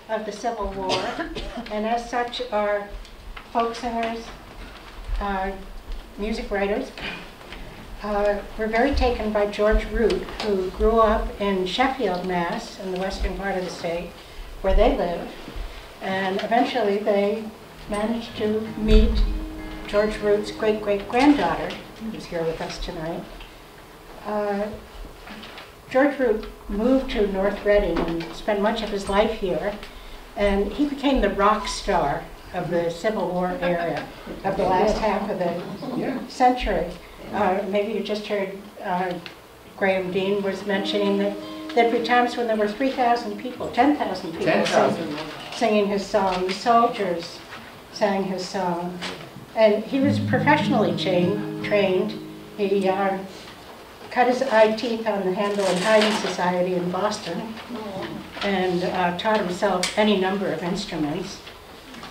of the Civil War, and as such are folk singers, music writers. We're very taken by George Root, who grew up in Sheffield, Mass, in the western part of the state, where they live, and eventually they managed to meet George Root's great-great-granddaughter, who's here with us tonight. George Root moved to North Reading and spent much of his life here, and he became the rock star of the Civil War era of the last half of the century. Maybe you just heard Graham Dean was mentioning that there'd be times when there were 3,000 people, 10,000 people singing his song. The soldiers sang his song. And he was professionally trained. He cut his eye teeth on the Handel and Haydn Society in Boston and taught himself any number of instruments.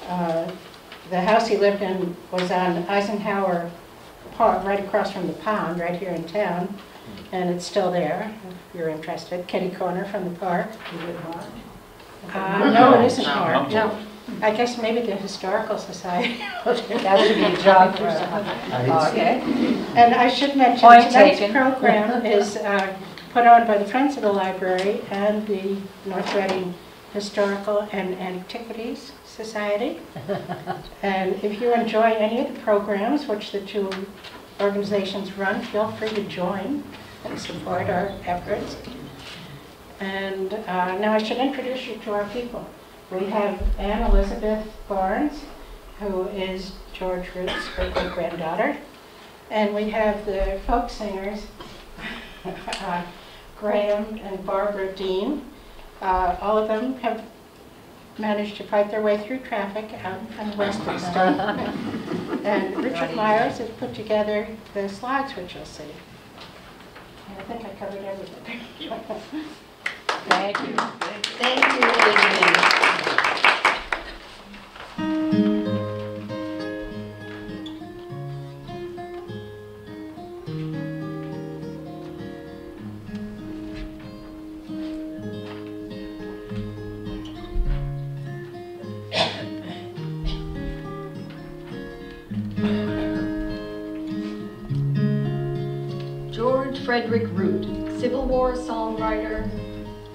The house he lived in was on Eisenhower Park, right across from the pond, right here in town, and it's still there, if you're interested. Kitty corner from the park. No, it isn't marked. No. I guess maybe the Historical Society. That should be a job for someone. Okay. And I should mention tonight's program is put on by the Friends of the Library and the North Reading Historical and Antiquities Society. And if you enjoy any of the programs which the two organizations run, feel free to join and support our efforts. And now I should introduce you to our people. We have Anne Elizabeth Barnes, who is George Root's great-granddaughter. And we have the folk singers, Graham and Barbara Dean. All of them have managed to fight their way through traffic out on the west of the state. And Richard Myers has put together the slides, which you'll see. And I think I covered everything. Thank you. Thank you, Elizabeth. George Frederick Root, Civil War songwriter,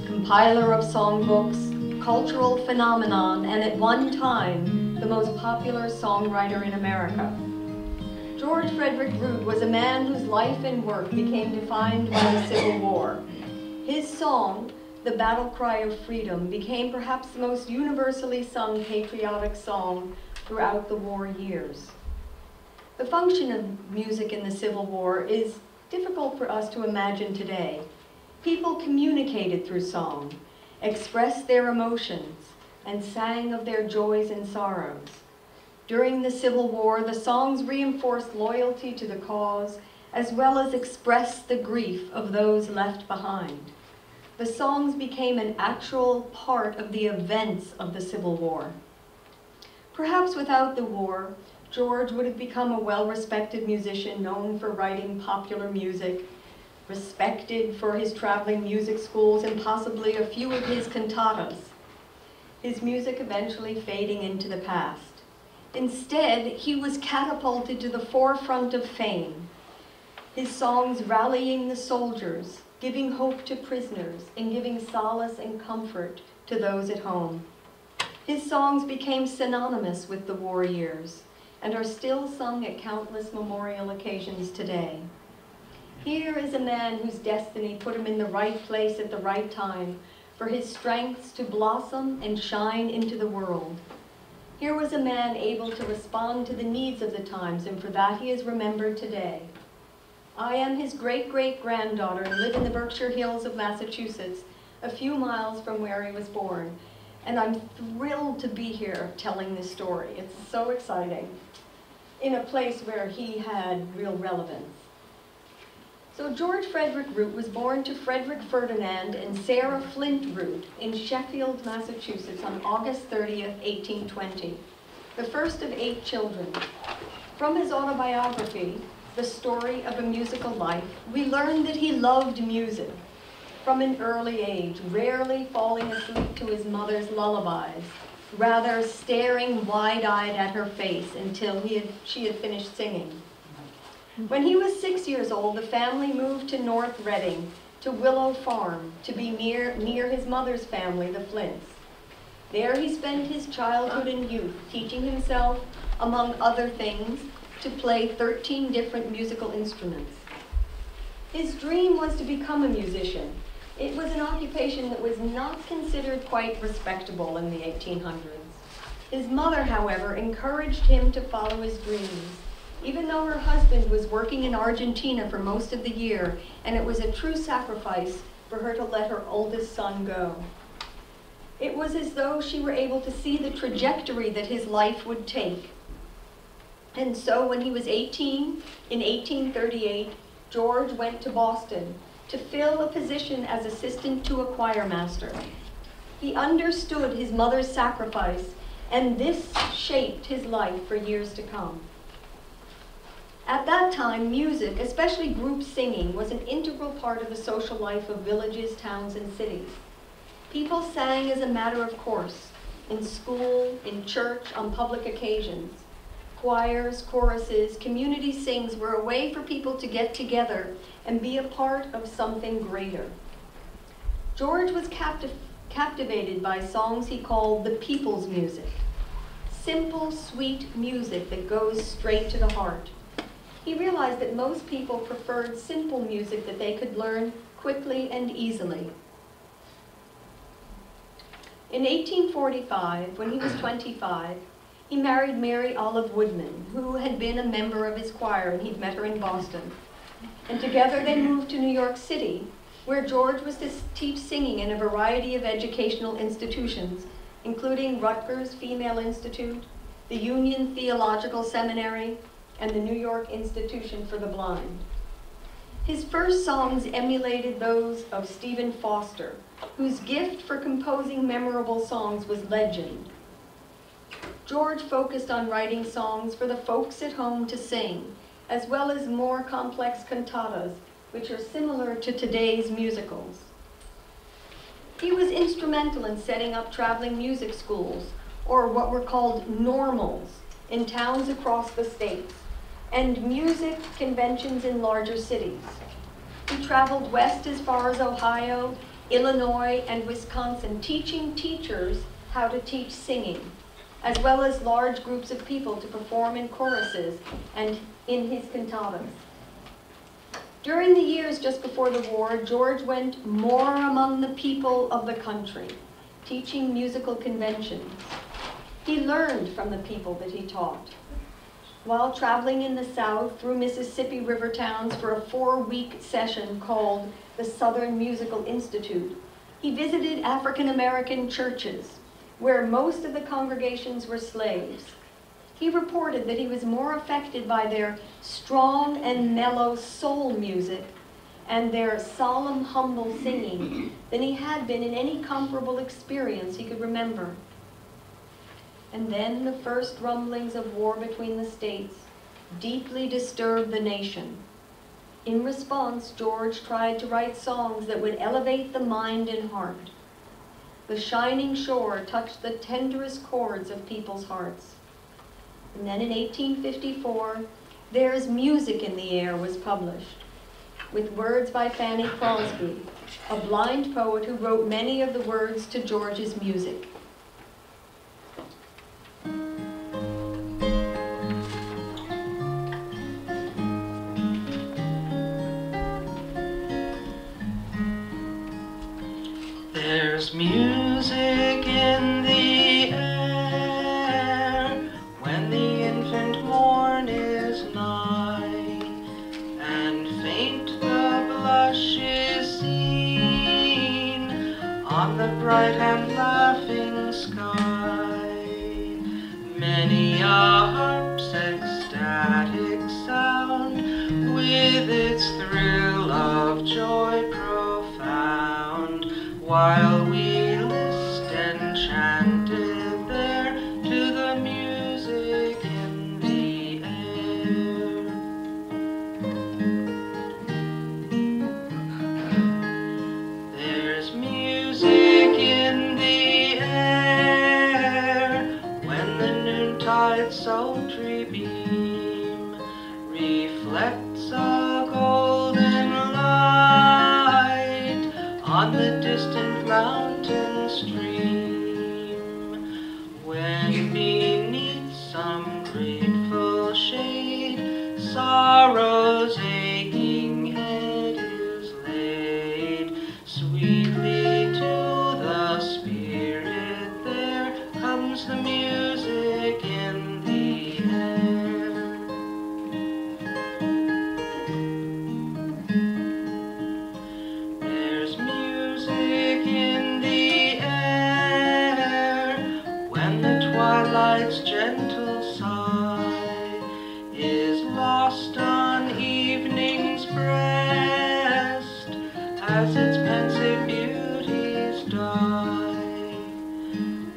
compiler of songbooks, cultural phenomenon, and at one time, the most popular songwriter in America. George Frederick Root was a man whose life and work became defined by the Civil War. His song, The Battle Cry of Freedom, became perhaps the most universally sung patriotic song throughout the war years. The function of music in the Civil War is difficult for us to imagine today. People communicated through song, expressed their emotions, and sang of their joys and sorrows. During the Civil War, the songs reinforced loyalty to the cause, as well as expressed the grief of those left behind. The songs became an actual part of the events of the Civil War. Perhaps without the war, George would have become a well-respected musician known for writing popular music, respected for his traveling music schools and possibly a few of his cantatas, his music eventually fading into the past. Instead, he was catapulted to the forefront of fame, his songs rallying the soldiers, giving hope to prisoners, and giving solace and comfort to those at home. His songs became synonymous with the war years and are still sung at countless memorial occasions today. Here is a man whose destiny put him in the right place at the right time for his strengths to blossom and shine into the world. Here was a man able to respond to the needs of the times, and for that he is remembered today. I am his great-great-granddaughter and live in the Berkshire Hills of Massachusetts, a few miles from where he was born. And I'm thrilled to be here telling this story. It's so exciting, in a place where he had real relevance. So George Frederick Root was born to Frederick Ferdinand and Sarah Flint Root in Sheffield, Massachusetts on August 30th, 1820, the first of 8 children. From his autobiography, The Story of a Musical Life, we learn that he loved music. from an early age, rarely falling asleep to his mother's lullabies, rather staring wide-eyed at her face until she had finished singing. When he was 6 years old, the family moved to North Reading, to Willow Farm, to be near his mother's family, the Flints. There he spent his childhood and youth, teaching himself, among other things, to play 13 different musical instruments. His dream was to become a musician. It was an occupation that was not considered quite respectable in the 1800s. His mother, however, encouraged him to follow his dreams, even though her husband was working in Argentina for most of the year, and it was a true sacrifice for her to let her oldest son go. It was as though she were able to see the trajectory that his life would take. And so when he was 18, in 1838, George went to Boston to fill a position as assistant to a choir master. He understood his mother's sacrifice, and this shaped his life for years to come. At that time, music, especially group singing, was an integral part of the social life of villages, towns, and cities. People sang as a matter of course, in school, in church, on public occasions. Choirs, choruses, community sings were a way for people to get together and be a part of something greater. George was captivated by songs he called the people's music, simple, sweet music that goes straight to the heart. He realized that most people preferred simple music that they could learn quickly and easily. In 1845, when he was 25, he married Mary Olive Woodman, who had been a member of his choir, and he'd met her in Boston. And together they moved to New York City, where George was to teach singing in a variety of educational institutions, including Rutgers Female Institute, the Union Theological Seminary, and the New York Institution for the Blind. His first songs emulated those of Stephen Foster, whose gift for composing memorable songs was legend. George focused on writing songs for the folks at home to sing, as well as more complex cantatas, which are similar to today's musicals. He was instrumental in setting up traveling music schools, or what were called normals, in towns across the states, and music conventions in larger cities. He traveled west as far as Ohio, Illinois, and Wisconsin, teaching teachers how to teach singing, as well as large groups of people to perform in choruses and in his cantatas. During the years just before the war, George went more among the people of the country, teaching musical conventions. He learned from the people that he taught. While traveling in the South through Mississippi River towns for a 4-week session called the Southern Musical Institute, he visited African American churches, where most of the congregations were slaves. He reported that he was more affected by their strong and mellow soul music and their solemn, humble singing than he had been in any comparable experience he could remember. And then the first rumblings of war between the states deeply disturbed the nation. In response, George tried to write songs that would elevate the mind and heart. The Shining Shore touched the tenderest chords of people's hearts. And then in 1854, There's Music in the Air was published, with words by Fanny Crosby, a blind poet who wrote many of the words to George's music. There's music in the air when the infant morn is nigh, and faint the blush is seen on the bright and laughing sky. Many a harp's ecstatic sound with its thrill of joy profound, while we list enchanted there to the music in the air. distant mountain stream, when beneath some grateful shade sorrow's aching head is laid. Sweetly to the spirit there comes the music in the air. There's music in the air when the twilight's gentle sigh is lost on evening's breast as its pensive beauties die.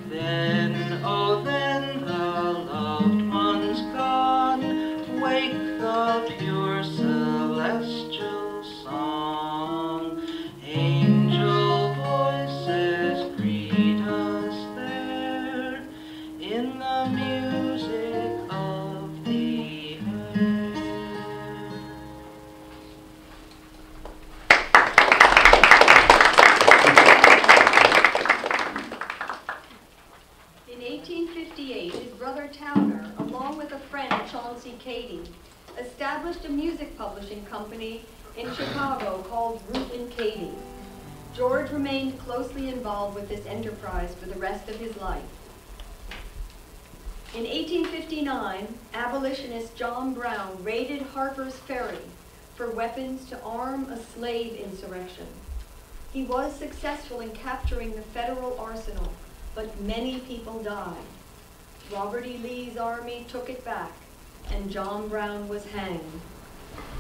Then, oh then, the loved one's gone, wake the pure celestial song. Angel voices greet us there in the music of the air. In 1858, his brother Towner, along with a friend, Chauncey Cady, established a music publishing company in Chicago called Root and Cady. George remained closely involved with this enterprise for the rest of his life. In 1859, abolitionist John Brown raided Harper's Ferry for weapons to arm a slave insurrection. He was successful in capturing the federal arsenal, but many people died. Robert E. Lee's army took it back, and John Brown was hanged.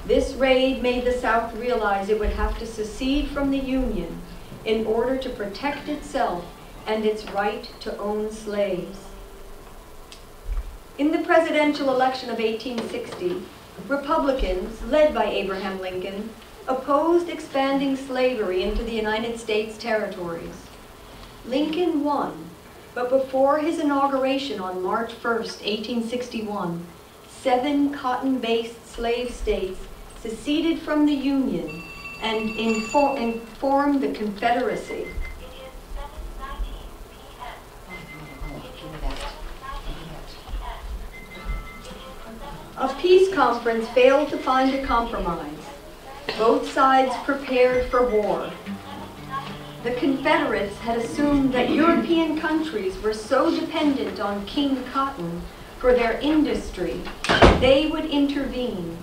This raid made the South realize it would have to secede from the Union in order to protect itself and its right to own slaves. In the presidential election of 1860, Republicans, led by Abraham Lincoln, opposed expanding slavery into the United States territories. Lincoln won, but before his inauguration on March 1st, 1861, 7 cotton-based slave states seceded from the Union and formed the Confederacy. A peace conference failed to find a compromise. Both sides prepared for war. The Confederates had assumed that European countries were so dependent on King Cotton for their industry, they would intervene.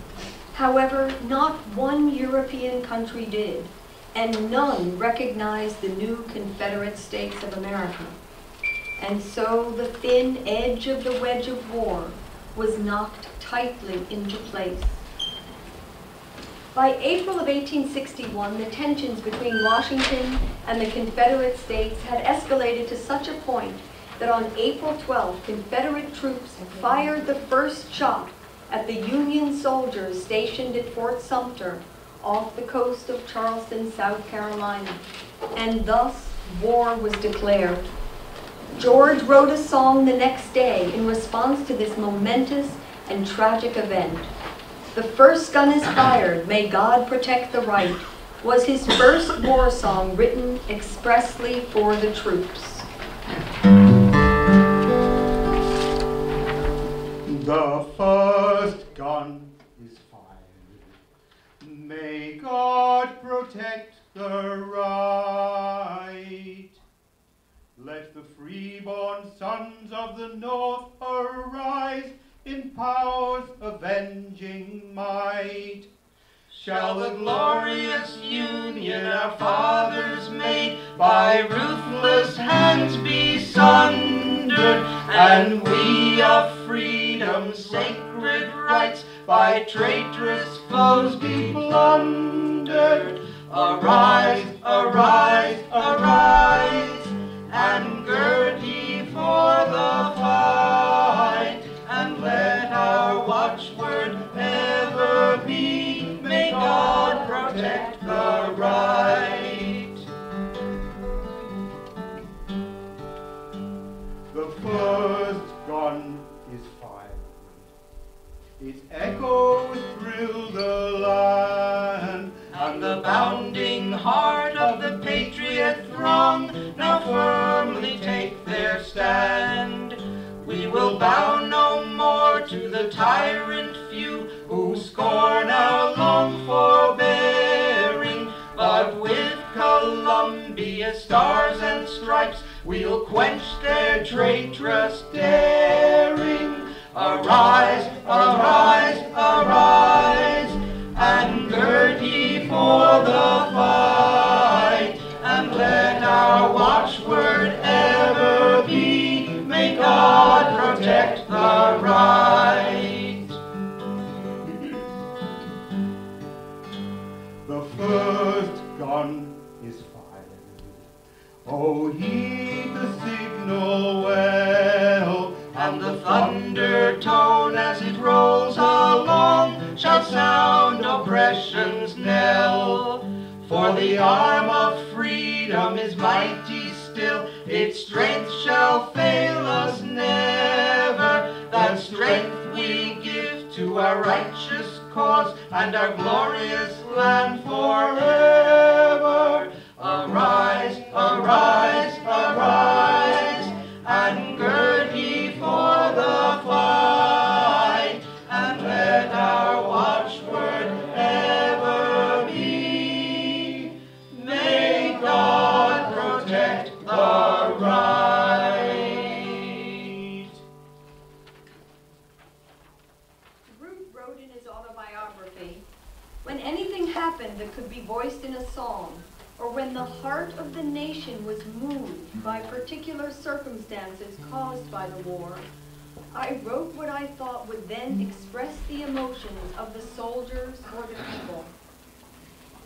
However, not one European country did, and none recognized the new Confederate States of America. And so the thin edge of the wedge of war was knocked tightly into place. By April of 1861, the tensions between Washington and the Confederate States had escalated to such a point that on April 12th, Confederate troops fired the first shot at the Union soldiers stationed at Fort Sumter off the coast of Charleston, South Carolina, and thus war was declared. George wrote a song the next day in response to this momentous and tragic event. "The first gun is fired, may God protect the right," was his first war song written expressly for the troops. The first gun is fired. May God protect the right. Let the freeborn sons of the North arise in power's avenging might. Shall the glorious Union our fathers made by ruthless hands be sundered, and we of freedom's sacred rights by traitorous foes be plundered. Arise, arise, arise, and gird ye for the fight, and let our watchword ever be, may God protect the right. The first gun is fired. Its echoes thrill the land, And the bounding heart of the patriot now firmly take their stand. We will bow no more to the tyrant few who scorn our long forbearing, but with Columbia's stars and stripes we'll quench their traitorous daring. Arise, arise, arise, and gird ye for the fight, and let our watchword ever be, may God protect the right. The first gun is fired. Oh, heed the signal well, And the thunder tone as it rolls along shall sound oppression's knell. For the arm of freedom is mighty still, its strength shall fail us never. That strength we give to our righteous cause and our glorious land forever. Arise, arise, arise, and gird ye for the fight, and let our watchword ever be, may God protect the right. Root wrote in his autobiography, "When anything happened that could be voiced in a song, or when the heart of the nation was moved by particular circumstances caused by the war, I wrote what I thought would then express the emotions of the soldiers or the people."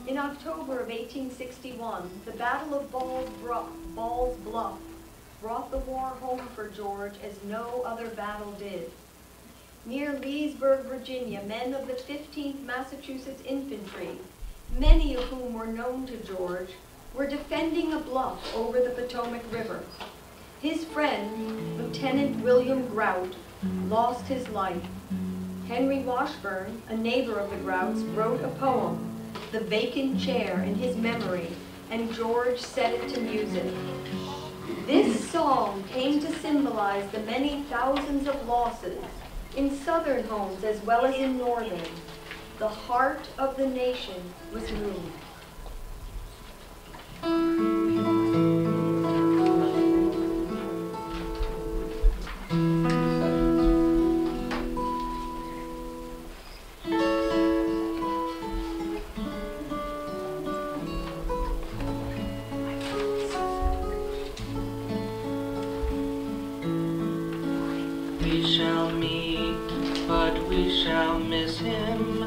In October of 1861, the Battle of Ball's Bluff brought the war home for George as no other battle did. Near Leesburg, Virginia, men of the 15th Massachusetts Infantry, many of whom were known to George, were defending a bluff over the Potomac River. His friend, Lieutenant William Grout, lost his life. Henry Washburn, a neighbor of the Grouts, wrote a poem, "The Vacant Chair," in his memory, and George set it to music. This song came to symbolize the many thousands of losses in southern homes as well as in northern. The heart of the nation was moved. We shall meet, but we shall miss him.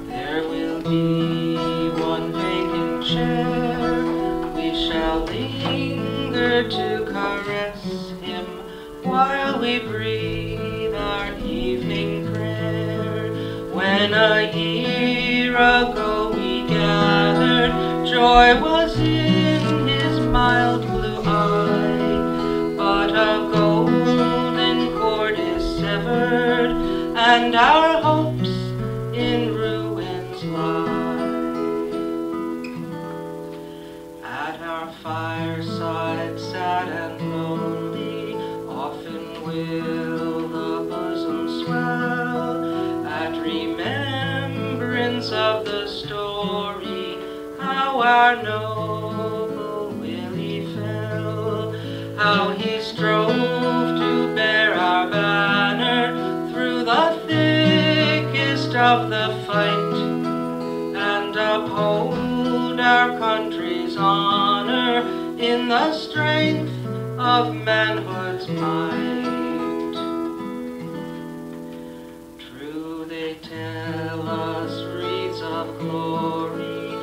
There will be one vacant chair. We shall linger to caress him while we breathe our evening prayer. When a year ago we gathered, joy was in his mild blue eye, but a golden cord is severed, and our hopes in ruins lie. At our fireside, sad and lonely, often will the bosom swell at remembrance of the story, how our noble Willie fell, how he strove to bear our banner through the thickest of the fight, and uphold our country's honor in the strength of manhood's might. True, they tell us wreaths of glory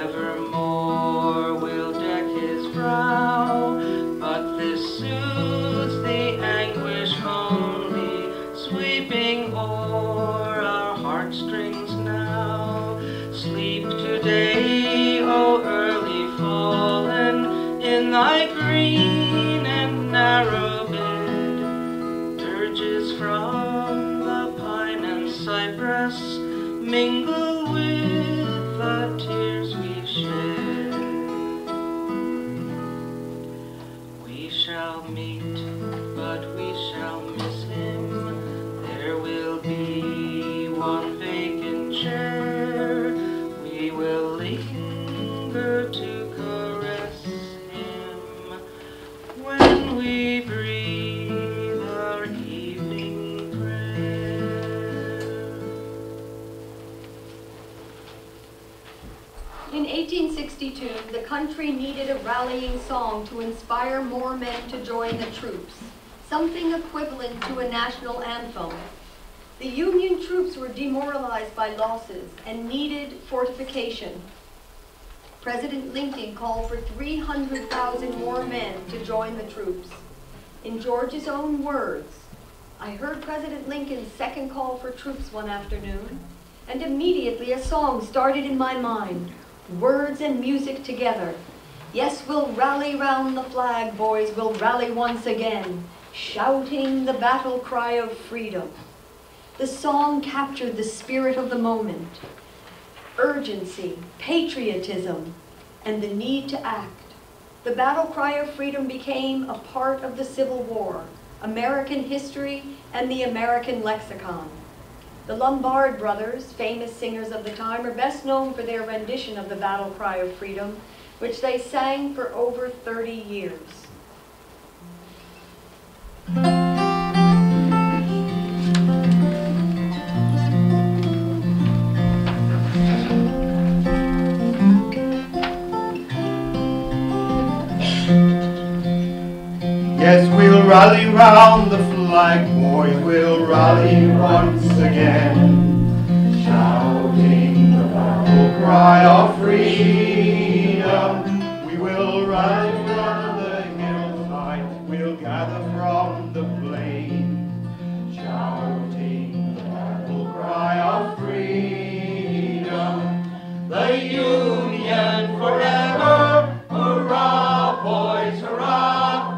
evermore will deck his brow, but this soothes the anguish only, sweeping o'er our heartstrings now. Sleep today, O early fallen, in thy green and narrow bed. Dirges from the pine and cypress mingle with the tears we shed. shall meet, but we shall miss him. There will be one vacant chair. We will linger to caress him when we breathe our evening prayer. In 1862, the country needed a rallying song to inspire more men to join the troops, something equivalent to a national anthem. The Union troops were demoralized by losses and needed fortification. President Lincoln called for 300,000 more men to join the troops. In George's own words, "I heard President Lincoln's second call for troops one afternoon, and immediately a song started in my mind. Words and music together. Yes, we'll rally round the flag, boys, we'll rally once again, shouting the battle cry of freedom." The song captured the spirit of the moment, urgency, patriotism, and the need to act. The battle cry of freedom became a part of the Civil War, American history, and the American lexicon. The Lombard brothers, famous singers of the time, are best known for their rendition of the battle cry of freedom, which they sang for over 30 years. Yes, we'll rally round the flag, boys, we'll rally once again, shouting the battle cry of freedom. We will rally from the hillside, we'll gather from the plain, shouting the battle cry of freedom. The Union forever, hurrah, boys, hurrah!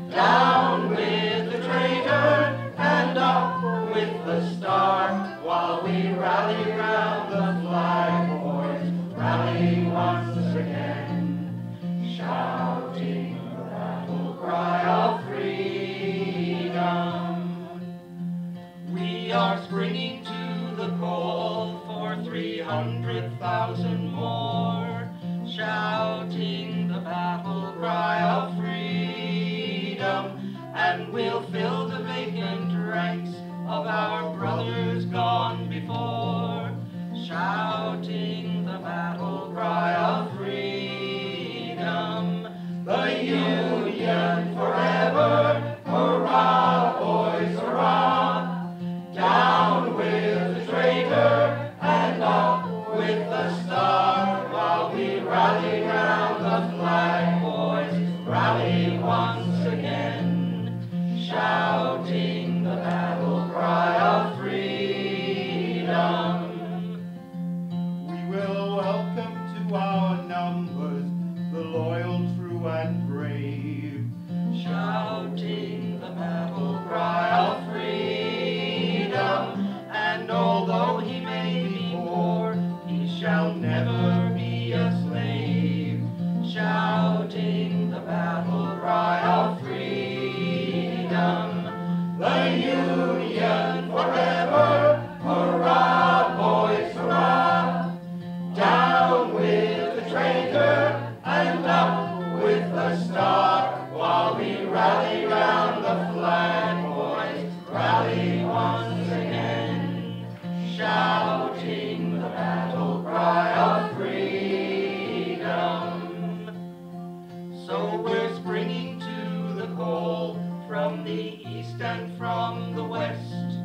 Down with the traitor and up with the star, while we rally round the flag, boys, rally once again, shouting the battle cry of freedom. We are springing to the call for 300,000 more, shouting the battle cry of freedom, and we'll fill the vacant ranks of our brothers gone before, shouting the battle cry of freedom. The Union forever, hurrah, boys, hurrah! Down with the traitor and up with the star, while we rally round the flag, boys, rally once again, shouting the battle cry of freedom. We will welcome to our numbers the loyal, true, and brave, shouting the battle cry of freedom. And although he may be poor, he shall never be a slave, shouting the battle cry of freedom. The Union forever, hurrah, boys, hurrah! Down with the traitor and up with the star, while we rally round the flag, boys, rally once again, shouting the battle cry of freedom. So we're springing to the call from the east and from the west,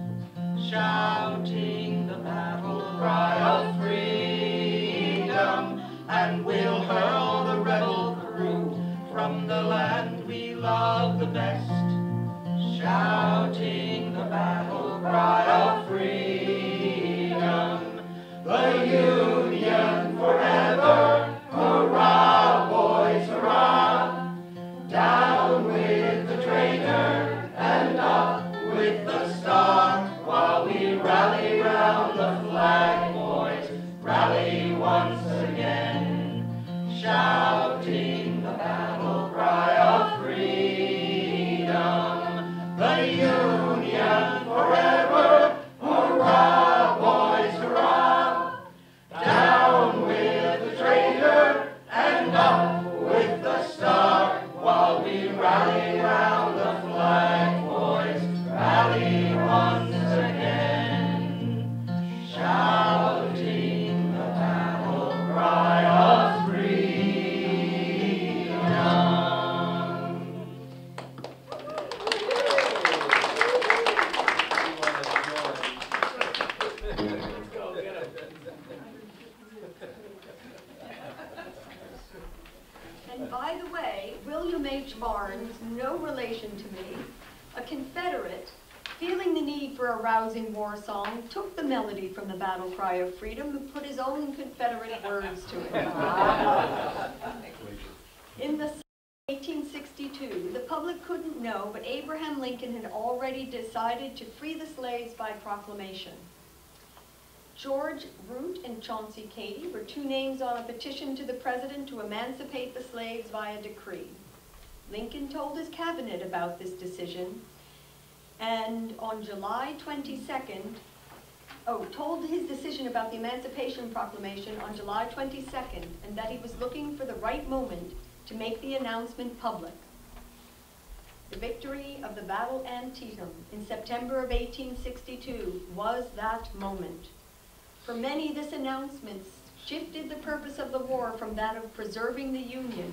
shouting the battle cry of freedom, and we'll hurl the rebel crew from the land we love the best, shouting the battle cry of freedom. The Union forever, hurrah, boys, hurrah! Down with the traitor and up with the star, while we rally round the flag, boys, rally once again, shouting the battle cry of freedom. H. Barnes, no relation to me, a Confederate, feeling the need for a rousing war song, took the melody from the battle cry of freedom and put his own Confederate words to it. In the 1862, the public couldn't know, but Abraham Lincoln had already decided to free the slaves by proclamation. George Root and Chauncey Cady were two names on a petition to the president to emancipate the slaves via decree. Lincoln told his cabinet about this decision, and on July 22nd, told his decision about the Emancipation Proclamation on July 22nd, and that he was looking for the right moment to make the announcement public. The victory of the Battle of Antietam in September of 1862 was that moment. For many, this announcement shifted the purpose of the war from that of preserving the Union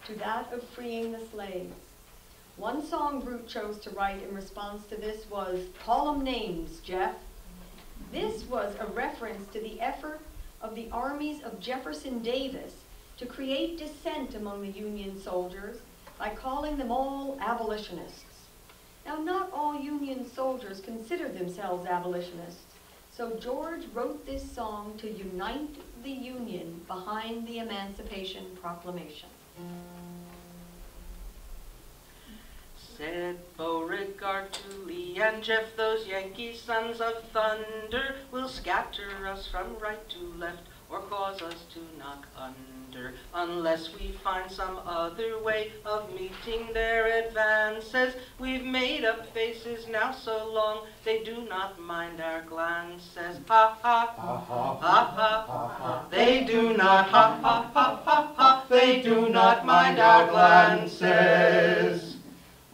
to that of freeing the slaves. One song Root chose to write in response to this was, "Call 'em names, Jeff." This was a reference to the effort of the armies of Jefferson Davis to create dissent among the Union soldiers by calling them all abolitionists. Now, not all Union soldiers considered themselves abolitionists, so George wrote this song to unite the Union behind the Emancipation Proclamation. Said Beauregard to Lee and Jeff, those Yankee sons of thunder will scatter us from right to left or cause us to knock under, unless we find some other way of meeting their advances. We've made up faces now so long, they do not mind our glances. Ha ha, ha ha, ha ha, ha. They do not, ha ha, ha ha, ha. They do not mind our glances.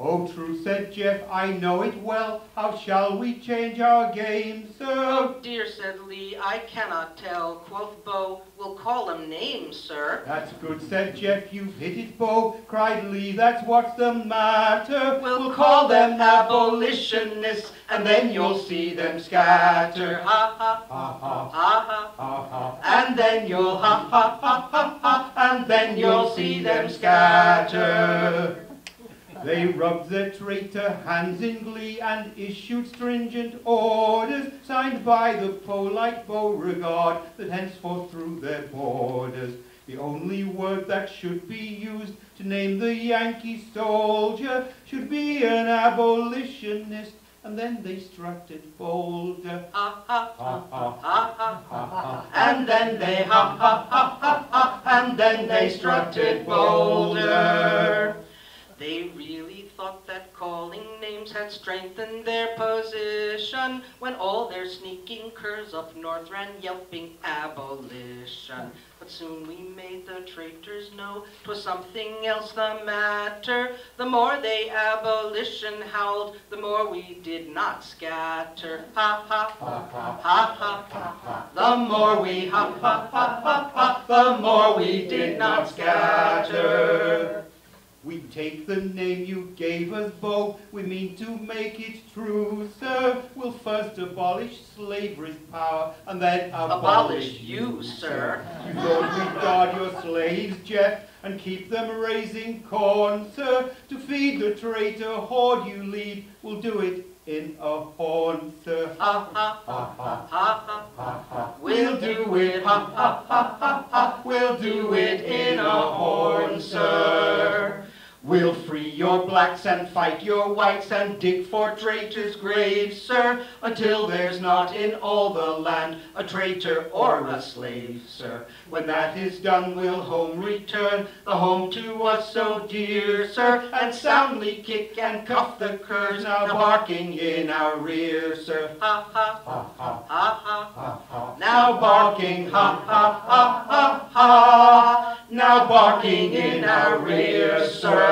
Oh, true, said Jeff, I know it well. How shall we change our game, sir? Oh dear, said Lee, I cannot tell. Quoth Beau, we'll call them names, sir. That's good, said Jeff, you've hit it, Beau. Cried Lee, that's what's the matter. We'll call them abolitionists, and then you'll see them scatter. Ha ha, Ha ha, ha ha, ha ha. and then you'll ha ha ha ha ha, and then you'll see them scatter. They rubbed their traitor hands in glee and issued stringent orders signed by the polite Beauregard that henceforth through their borders the only word that should be used to name the Yankee soldier should be an abolitionist, and then they strutted bolder. Ha ha, Ha ha, ha ha, ha ha. and then they ha ha ha ha ha, and then they strutted bolder. They really thought that calling names had strengthened their position, when all their sneaking curs up north ran yelping abolition. But soon we made the traitors know 'twas something else the matter. The more they abolition howled, the more we did not scatter. Ha ha, Ha ha, ha ha, ha ha. the more we ha ha ha ha ha, the more we did not scatter. We take the name you gave us, Beau, we mean to make it true, sir. We'll first abolish slavery's power, and then Abolish you, sir. You thought we'd guard your slaves, Jeff, and keep them raising corn, sir. To feed the traitor horde you lead, we'll do it in a horn, sir. Ha ha, Ha ha, ha ha, ha ha. we'll do it, ha ha ha ha ha, we'll do it in a horn, sir. We'll free your blacks and fight your whites and dig for traitors' graves, sir, until there's not in all the land a traitor or a slave, sir. When that is done, we'll home return, the home to us so dear, sir, and soundly kick and cuff the curs now barking in our rear, sir. Ha ha, Ha ha, ha ha, ha ha. now barking, ha ha ha ha ha, now barking in our rear, sir.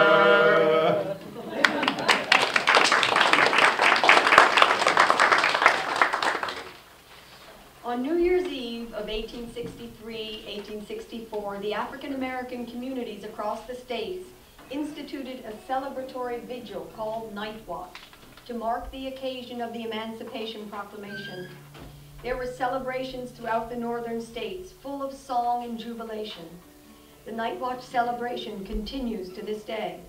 On New Year's Eve of 1863-1864, the African American communities across the states instituted a celebratory vigil called Night Watch to mark the occasion of the Emancipation Proclamation. There were celebrations throughout the northern states, full of song and jubilation. The Night Watch celebration continues to this day.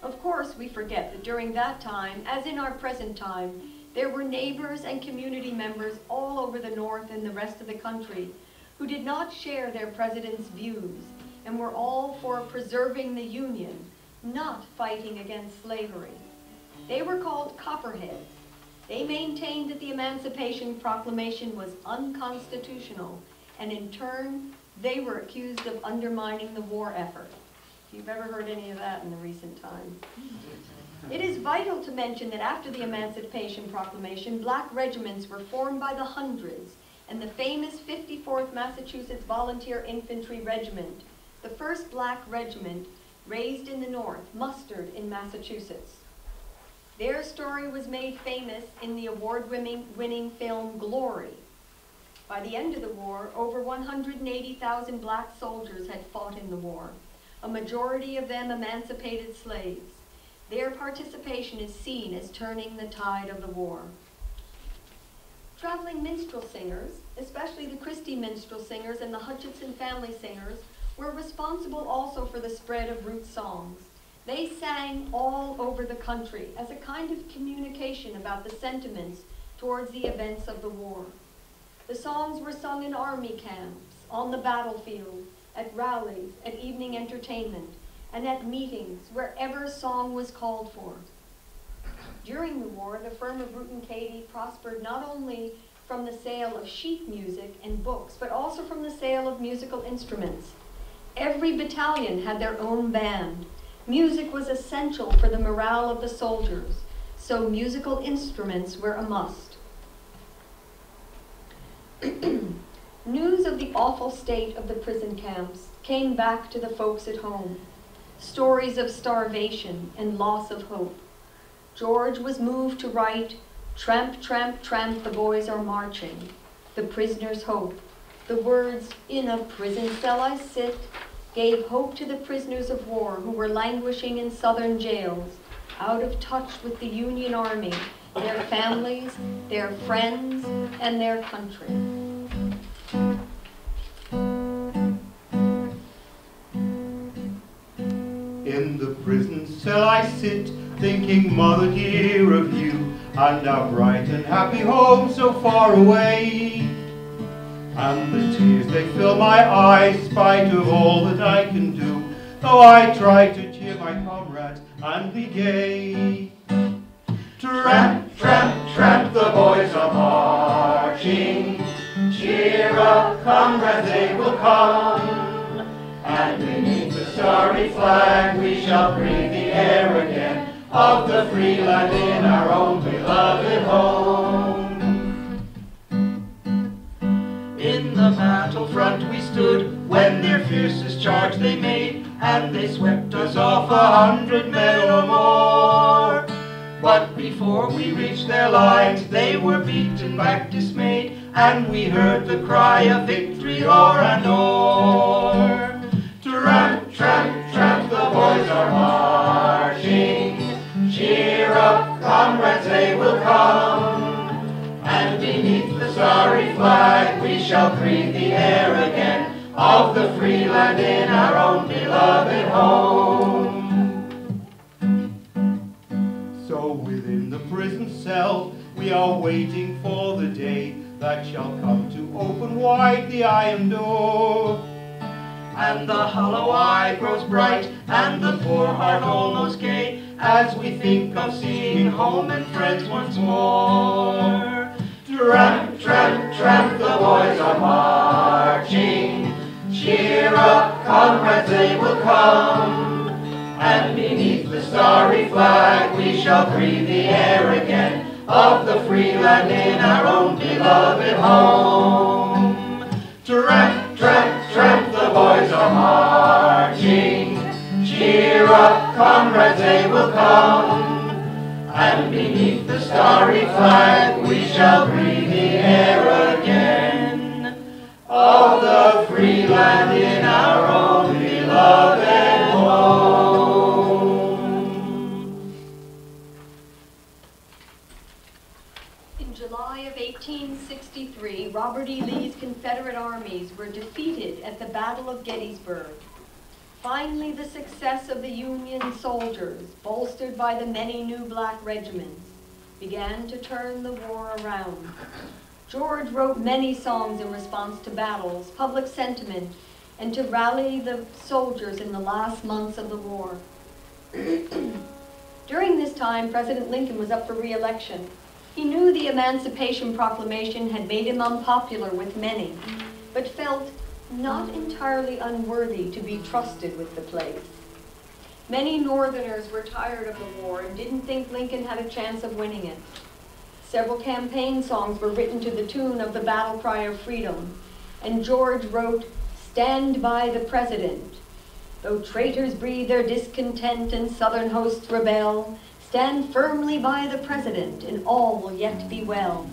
Of course, we forget that during that time, as in our present time, there were neighbors and community members all over the North and the rest of the country who did not share their president's views and were all for preserving the Union, not fighting against slavery. They were called Copperheads. They maintained that the Emancipation Proclamation was unconstitutional, and in turn, they were accused of undermining the war effort. If you've ever heard any of that in the recent time. It is vital to mention that after the Emancipation Proclamation, black regiments were formed by the hundreds, and the famous 54th Massachusetts Volunteer Infantry Regiment, the first black regiment raised in the North, mustered in Massachusetts. Their story was made famous in the award-winning film Glory. By the end of the war, over 180,000 black soldiers had fought in the war, a majority of them emancipated slaves. Their participation is seen as turning the tide of the war. Traveling minstrel singers, especially the Christie minstrel singers and the Hutchinson family singers, were responsible also for the spread of root songs. They sang all over the country as a kind of communication about the sentiments towards the events of the war. The songs were sung in army camps, on the battlefield, at rallies, at evening entertainment, and at meetings, wherever song was called for. During the war, the firm of Root and Cady prospered not only from the sale of sheet music and books, but also from the sale of musical instruments. Every battalion had their own band. Music was essential for the morale of the soldiers, so musical instruments were a must. News of the awful state of the prison camps came back to the folks at home. Stories of starvation and loss of hope. George was moved to write, "Tramp, tramp, tramp, the boys are marching, the prisoners' hope." The words, "In a prison cell I sit," gave hope to the prisoners of war who were languishing in southern jails, out of touch with the Union Army, their families, their friends, and their country. In the prison cell I sit, thinking, Mother dear, of you, and our bright and happy home so far away. And the tears, they fill my eyes, spite of all that I can do, though I try to cheer my comrades and be gay. Tramp, tramp, tramp, the boys are marching. Cheer up, comrades, they will come. And beneath the starry flag we shall breathe the air again of the free land in our own beloved home. In the battlefront we stood when their fiercest charge they made, and they swept us off 100 men or more. But before we reached their lines, they were beaten back dismayed, and we heard the cry of victory o'er and o'er. Tramp, tramp, tramp, the boys are marching. Cheer up, comrades, they will come. And beneath the starry flag we shall breathe the air again of the free land in our own beloved home. So within the prison cell we are waiting for the day that shall come to open wide the iron door. And the hollow eye grows bright, and the poor heart almost gay, as we think of seeing home and friends once more. Tramp, tramp, tramp, the boys are marching. Cheer up, comrades, they will come. And beneath the starry flag we shall breathe the air again of the free land in our own beloved home. Tramp, tramp, tramp, the boys are marching. Cheer up, comrades, they will come. And beneath the starry flag we shall breathe the air again of the free land in our own beloved home. In July of 1863, Robert E. Lee's Confederate armies were defeated at the Battle of Gettysburg. Finally, the success of the Union soldiers, bolstered by the many new black regiments, began to turn the war around. George wrote many songs in response to battles, public sentiment, and to rally the soldiers in the last months of the war. During this time, President Lincoln was up for re-election. He knew the Emancipation Proclamation had made him unpopular with many, but felt not entirely unworthy to be trusted with the place. Many Northerners were tired of the war and didn't think Lincoln had a chance of winning it. Several campaign songs were written to the tune of the battle cry of freedom, and George wrote, "Stand by the President. Though traitors breathe their discontent and Southern hosts rebel, stand firmly by the President, and all will yet be well."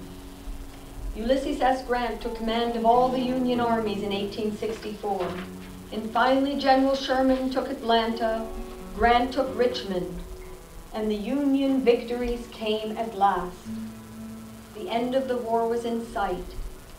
Ulysses S. Grant took command of all the Union armies in 1864, and finally General Sherman took Atlanta, Grant took Richmond, and the Union victories came at last. The end of the war was in sight,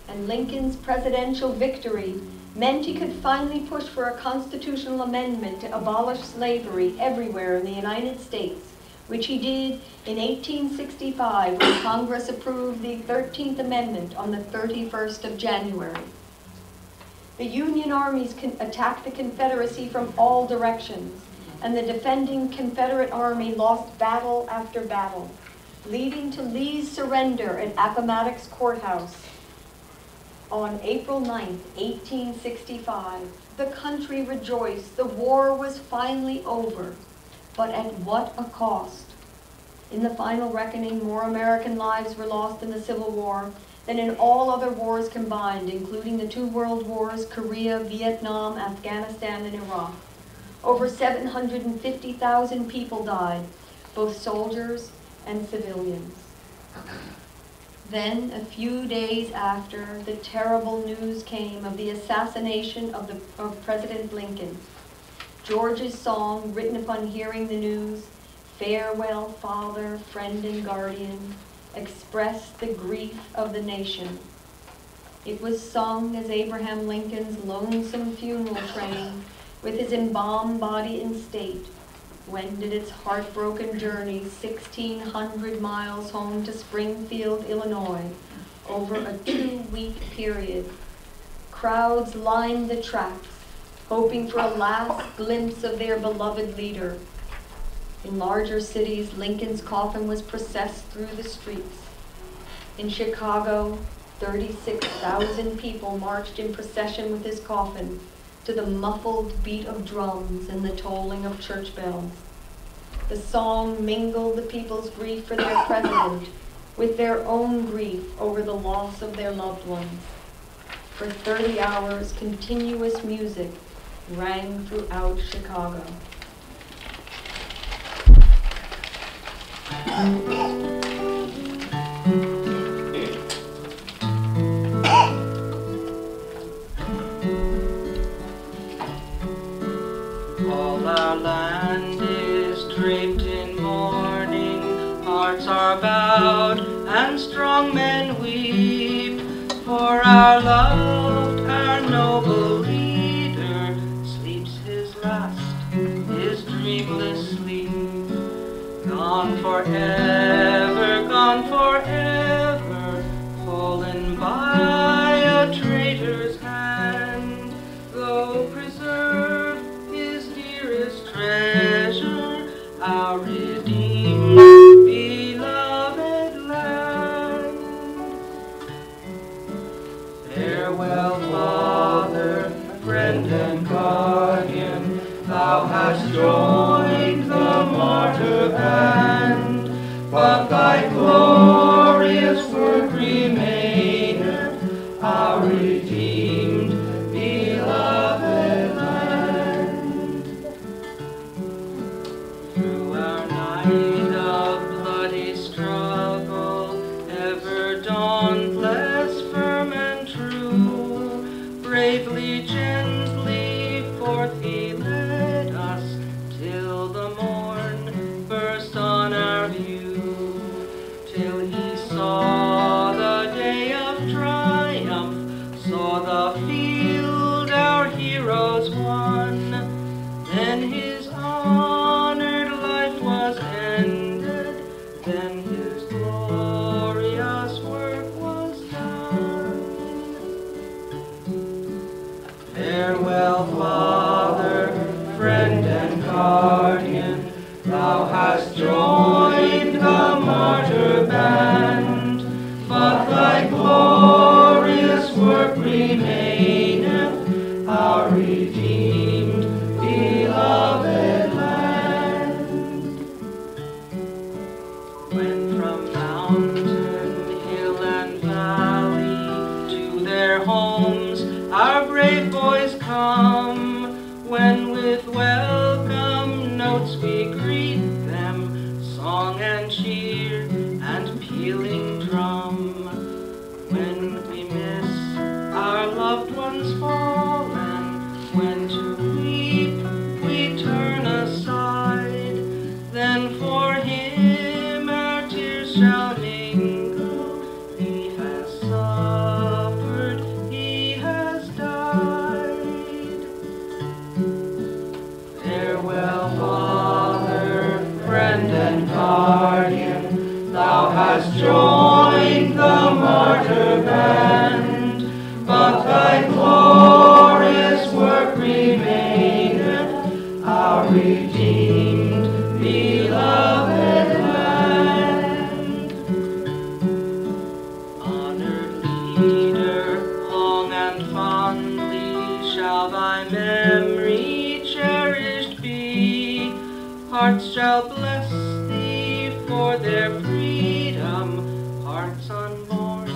and Lincoln's presidential victory meant he could finally push for a constitutional amendment to abolish slavery everywhere in the United States, which he did in 1865 when Congress approved the 13th Amendment on the 31st of January. The Union armies attacked the Confederacy from all directions, and the defending Confederate Army lost battle after battle, leading to Lee's surrender at Appomattox Courthouse. On April 9, 1865, the country rejoiced. The war was finally over, but at what a cost? In the final reckoning, more American lives were lost in the Civil War than in all other wars combined, including the two world wars, Korea, Vietnam, Afghanistan, and Iraq. Over 750,000 people died, both soldiers and civilians. Then, a few days after, the terrible news came of the assassination of President Lincoln. George's song, written upon hearing the news, "Farewell, Father, Friend, and Guardian," expressed the grief of the nation. It was sung as Abraham Lincoln's lonesome funeral train, with his embalmed body in state, wended its heartbroken journey 1,600 miles home to Springfield, Illinois, over a 2-week period. Crowds lined the tracks, hoping for a last glimpse of their beloved leader. In larger cities, Lincoln's coffin was processed through the streets. In Chicago, 36,000 people marched in procession with his coffin, to the muffled beat of drums and the tolling of church bells. The song mingled the people's grief for their president with their own grief over the loss of their loved ones. For 30 hours, continuous music rang throughout Chicago. All our land is draped in mourning, hearts are bowed and strong men weep, for our loved, our noble leader sleeps his last, his dreamless sleep. Gone forever, fallen by a traitor's hand, though preserved his dearest treasure, our redeemed, beloved land. Farewell, Father, friend and guardian, thou hast joined the martyr band, but thy glorious work remaineth, our redeemed, beloved land. Through our night of bloody struggle, ever dauntless, firm and true, bravely, gently forth he led us, till the morn burst on our view, till he saw the day honored life was ended, then his glorious work was done. Farewell, Father, friend and guardian, thou hast joined the martyr band, but thy glorious work remaineth, our redeemed, beloved land. When from mountain, hill, and valley to their homes our brave boys come, when with welcome notes we greet them, song and cheer and pealing drum. When we miss our loved ones fallen, when to weep we turn aside, then for him our tears shall mingle. He has suffered, he has died. Farewell, Father, friend and guardian, thou hast joined the martyr band, but thy glorious work remaineth, our redeemed, beloved land. Honored leader, long and fondly shall thy memory cherished be. Hearts shall bless thee for their freedom, hearts unborn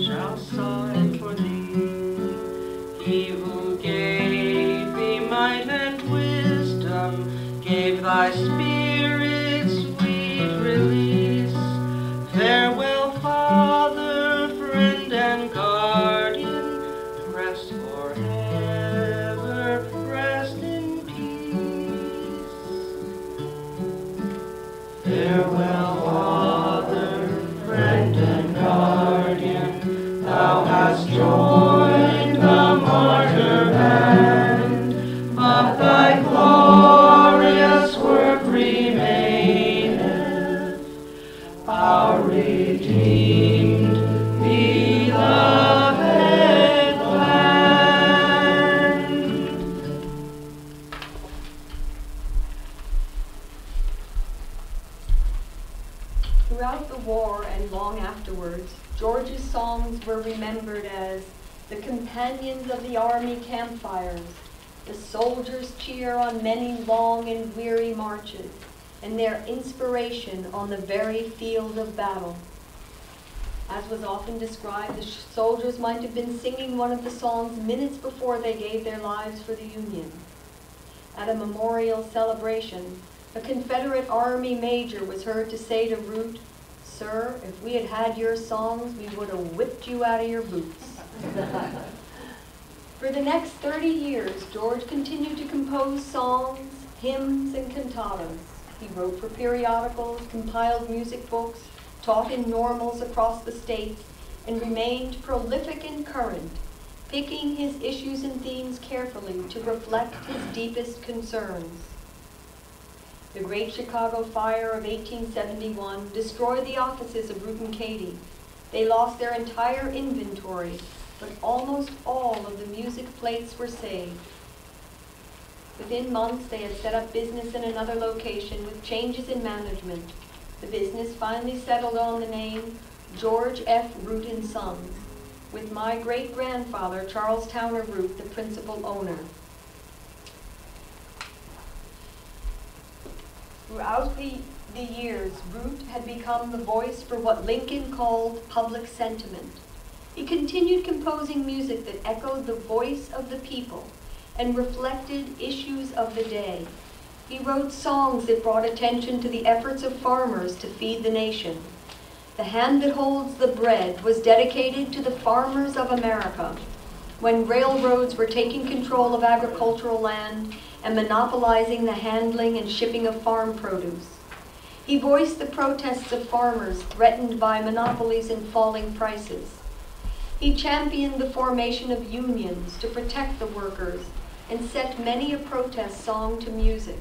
shall sigh for thee. He who gave thee might and wisdom, gave thy spirit sweet release. Farewell, Father, friend and guardian, rest forever, rest in peace. Farewell, Father, friend and guardian, thou hast joined the martyr band, but thy glorious work remaineth, our redeemed, beloved land. Throughout the war and long afterwards, George's songs were remembered as the companions of the army campfires, the soldiers' cheer on many long and weary marches, and their inspiration on the very field of battle. As was often described, the soldiers might have been singing one of the songs minutes before they gave their lives for the Union. At a memorial celebration, a Confederate Army major was heard to say to Root, "Sir, if we had had your songs, we would have whipped you out of your boots." For the next 30 years, George continued to compose songs, hymns, and cantatas. He wrote for periodicals, compiled music books, taught in normals across the states, and remained prolific and current, picking his issues and themes carefully to reflect his deepest concerns. The Great Chicago Fire of 1871 destroyed the offices of Root and Katie. They lost their entire inventory, but almost all of the music plates were saved. Within months, they had set up business in another location with changes in management. The business finally settled on the name George F. Root and Sons, with my great-grandfather, Charles Towner Root, the principal owner. Throughout the years, Root had become the voice for what Lincoln called public sentiment. He continued composing music that echoed the voice of the people and reflected issues of the day. He wrote songs that brought attention to the efforts of farmers to feed the nation. The Hand That Holds the Bread was dedicated to the farmers of America when railroads were taking control of agricultural land and monopolizing the handling and shipping of farm produce. He voiced the protests of farmers threatened by monopolies and falling prices. He championed the formation of unions to protect the workers and set many a protest song to music,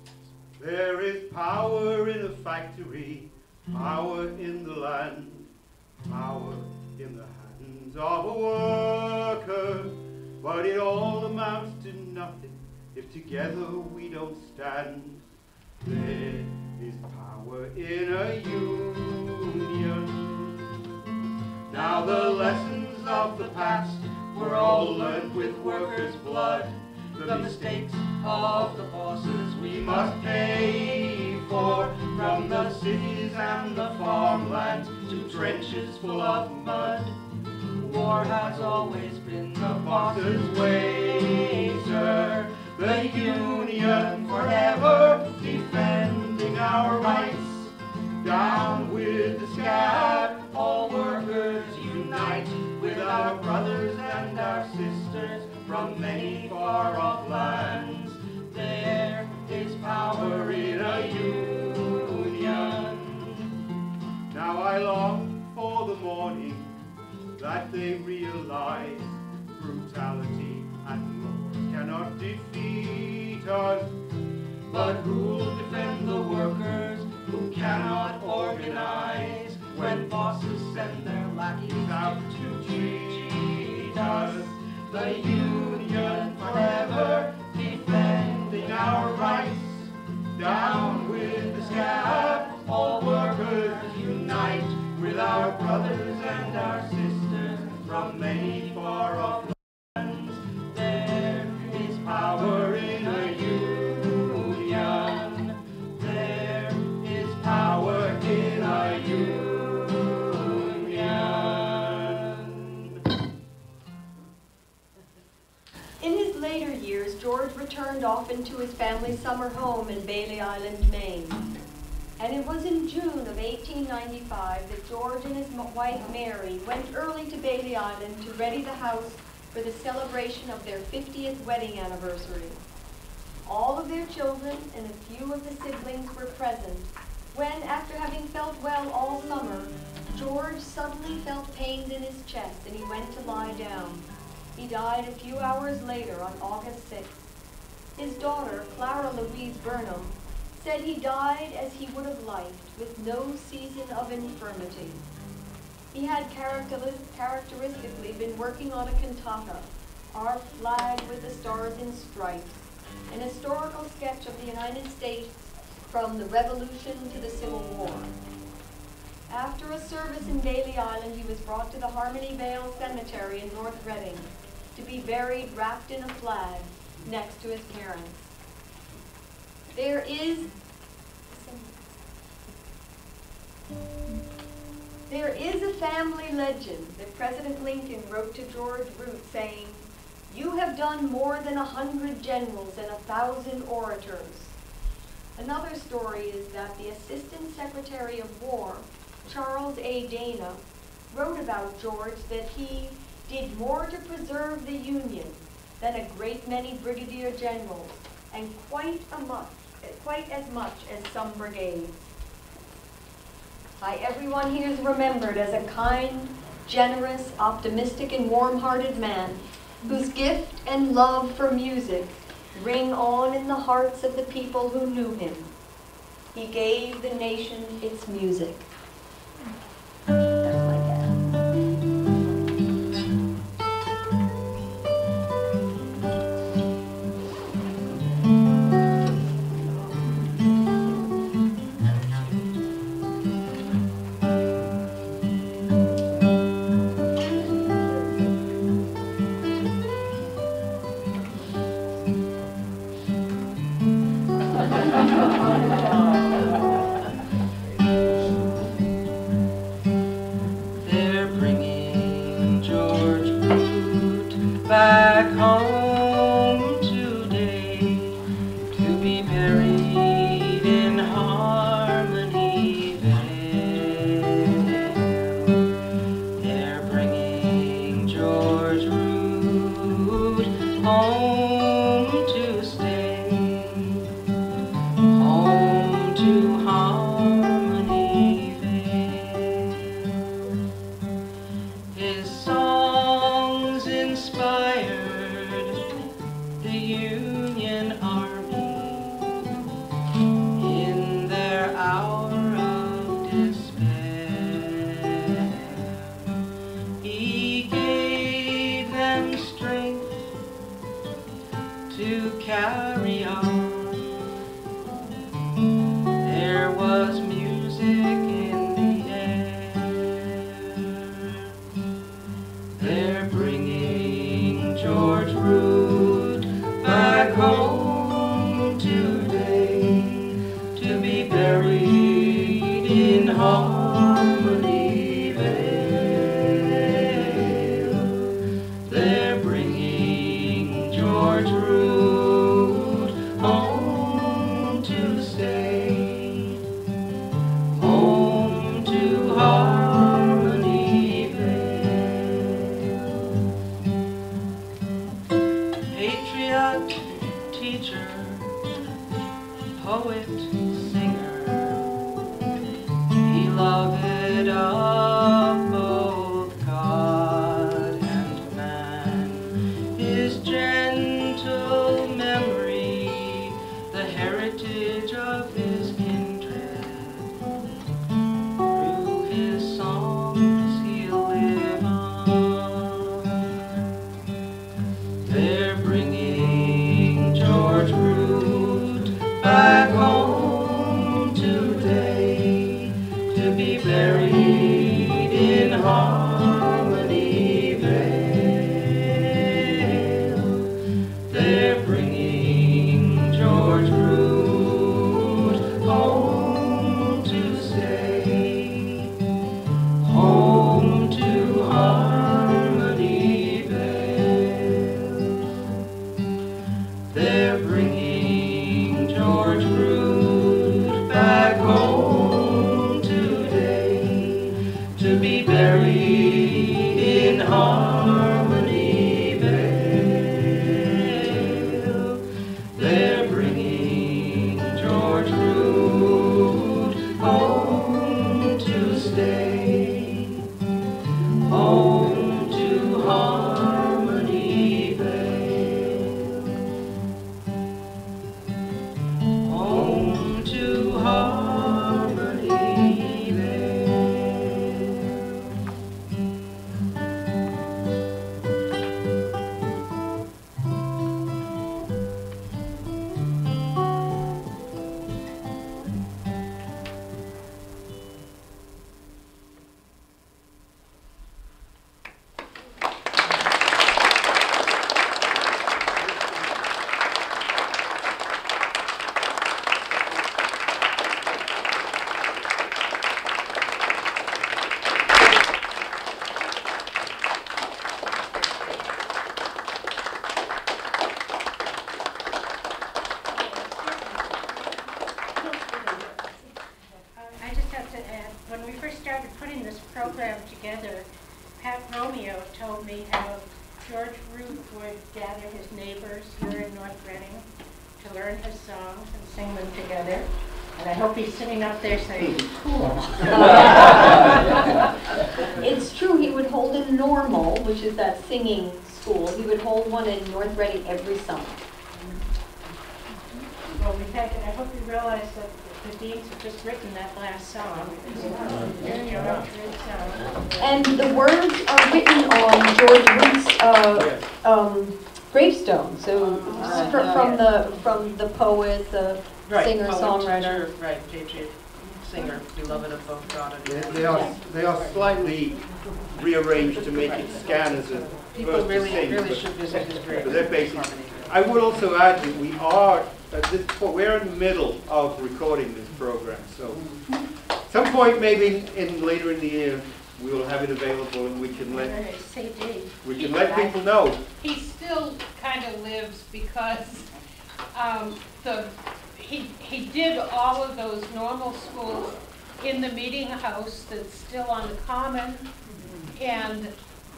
There is power in a factory, power in the land, power in the hands of a worker, but it all amounts to nothing if together we don't stand. There is power in a union. Now the lessons of the past were all learned with workers' blood. The mistakes of the bosses we must pay for, from the cities and the farmlands to trenches full of mud. War has always been the boss's way, sir. The Union forever defending our rights. Down with the scab, all workers unite with our brothers and our sisters from many far-off lands. There is power in a union. Now I long for the morning that they realize brutality and laws cannot defeat us. But who'll defend the workers who cannot organize when bosses send their lackeys out to cheat us? The Union forever defending our rights. Down with the scab, all workers unite with our brothers and our sisters from many far-off lands. There is power in a union. There is power in a union. In his later years, George returned often to his family's summer home in Bailey Island, Maine. And it was in June of 1895 that George and his wife Mary went early to Bailey Island to ready the house for the celebration of their 50th wedding anniversary. All of their children and a few of the siblings were present when, after having felt well all summer, George suddenly felt pains in his chest and he went to lie down. He died a few hours later on August 6th. His daughter, Clara Louise Burnham, said he died as he would have liked, with no season of infirmity. He had characteristically been working on a cantata, Our Flag with the Stars and Stripes, an historical sketch of the United States from the Revolution to the Civil War. After a service in Bailey Island, he was brought to the Harmony Vale Cemetery in North Reading to be buried wrapped in a flag next to his parents. There is a family legend that President Lincoln wrote to George Root saying, "You have done more than 100 generals and 1,000 orators." Another story is that the Assistant Secretary of War, Charles A. Dana, wrote about George that he did more to preserve the Union than a great many brigadier generals, and quite as much as some brigades. Everyone here is remembered as a kind, generous, optimistic, and warm-hearted man whose gift and love for music ring on in the hearts of the people who knew him. He gave the nation its music. That's my dad. poet, singer, beloved of both God and man. His gentle memory, the heritage of his kindred, through his songs he'll live on. They're bringing George Root back home today to be buried in Harmony Vale. They're bringing George Root home to stay, home to Harmony Vale. They're bringing George Root back home today to be buried in Harmony Vale. They're bringing George Root home to stay, home to Harmony Vale, home to Harmony Vale. I just have to add, when we first started putting this program together, Pat Romeo told me how George Root would gather his neighbors here in North Reading to learn his songs and sing them together. And I hope he's sitting up there saying, cool. It's true, he would hold a Normal, which is that singing school. He would hold one in North Reading every summer. Well, we thank it. I hope you realize that the Deans have just written that last song. It's a very good song. And the words are written on George Root's gravestone. So from the poet, the singer, songwriter. Right, J.J. Singer, beloved of both God and man. They are slightly rearranged to make it scan as a People verse to really sing, should visit his grave. but they're basic. I would also add that we are, at this point, we're in the middle of recording this program, so at some point maybe later in the year we will have it available and we can let people know. He still kind of lives because he did all of those normal schools in the meeting house that's still on the common, and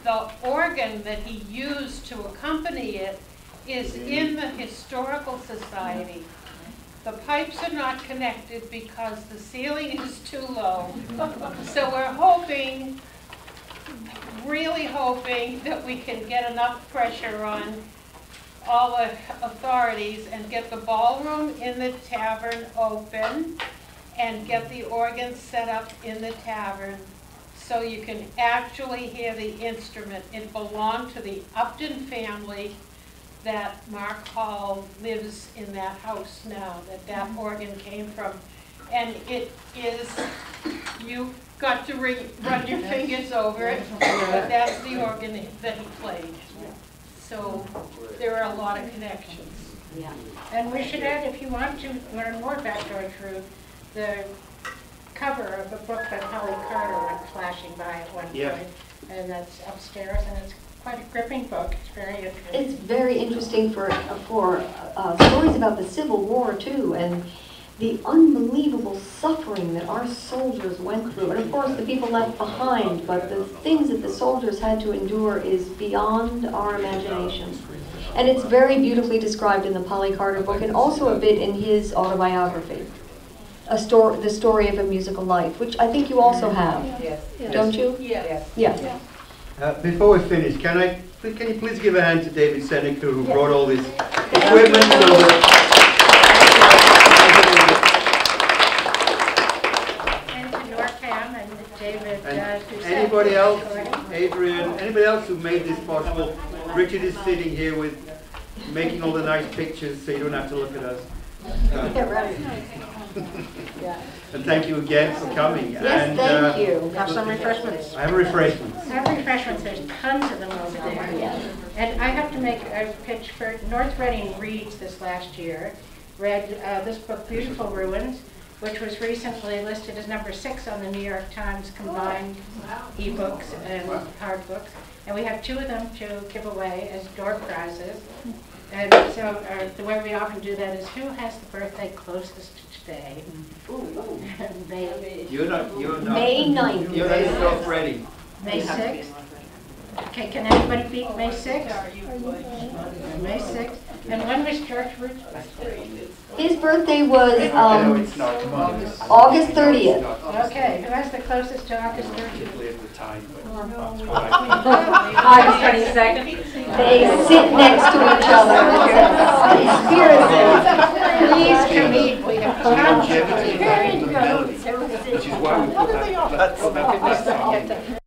the organ that he used to accompany it is in the Historical Society. The pipes are not connected because the ceiling is too low. So we're hoping, really hoping, that we can get enough pressure on all the authorities and get the ballroom in the tavern open and get the organ set up in the tavern so you can actually hear the instrument. It belonged to the Upton family that Mark Hall lives in that house now, that organ came from. And it is, you've got to run your fingers over it, but that's the organ that he played. So there are a lot of connections. Yeah. And we should add, if you want to learn more about George Root, the cover of a book that Holly Carter went flashing by at one point. And that's upstairs, and it's quite a gripping book. It's very interesting. It's very interesting for stories about the Civil War too, and the unbelievable suffering that our soldiers went through, and of course the people left behind, but the things that the soldiers had to endure is beyond our imagination. And it's very beautifully described in the Polly Carter book, and also a bit in his autobiography, the story of a musical life, which I think you also have. Yes. Don't you? Yes. Yes. Before we finish, can you please give a hand to David Seneca, who brought all this equipment so that anybody else, Adrian, anybody else who made this possible? Richard is sitting here with making all the nice pictures so you don't have to look at us. And thank you again for coming. Yes, and, thank you. Have some refreshments. I have refreshments. Have refreshments. There's tons of them over there. And I have to make a pitch for North Reading Reads this last year. Read this book, Beautiful Ruins, which was recently listed as number 6 on the New York Times combined ebooks and hard books. And we have 2 of them to give away as door prizes. And so the way we often do that is who has the birthday closest to today? You're not. May 9th. You're not North Reading. May 6th. Okay, can anybody beat May 6th? May 6th. And when was George Root's birthday? His birthday was No, it's not. August 30th. Okay, who has the closest to August 30th? At the time, August 22nd. They sit next to each other. Conspiracy. Please come eat. We have tons of which is why we put that.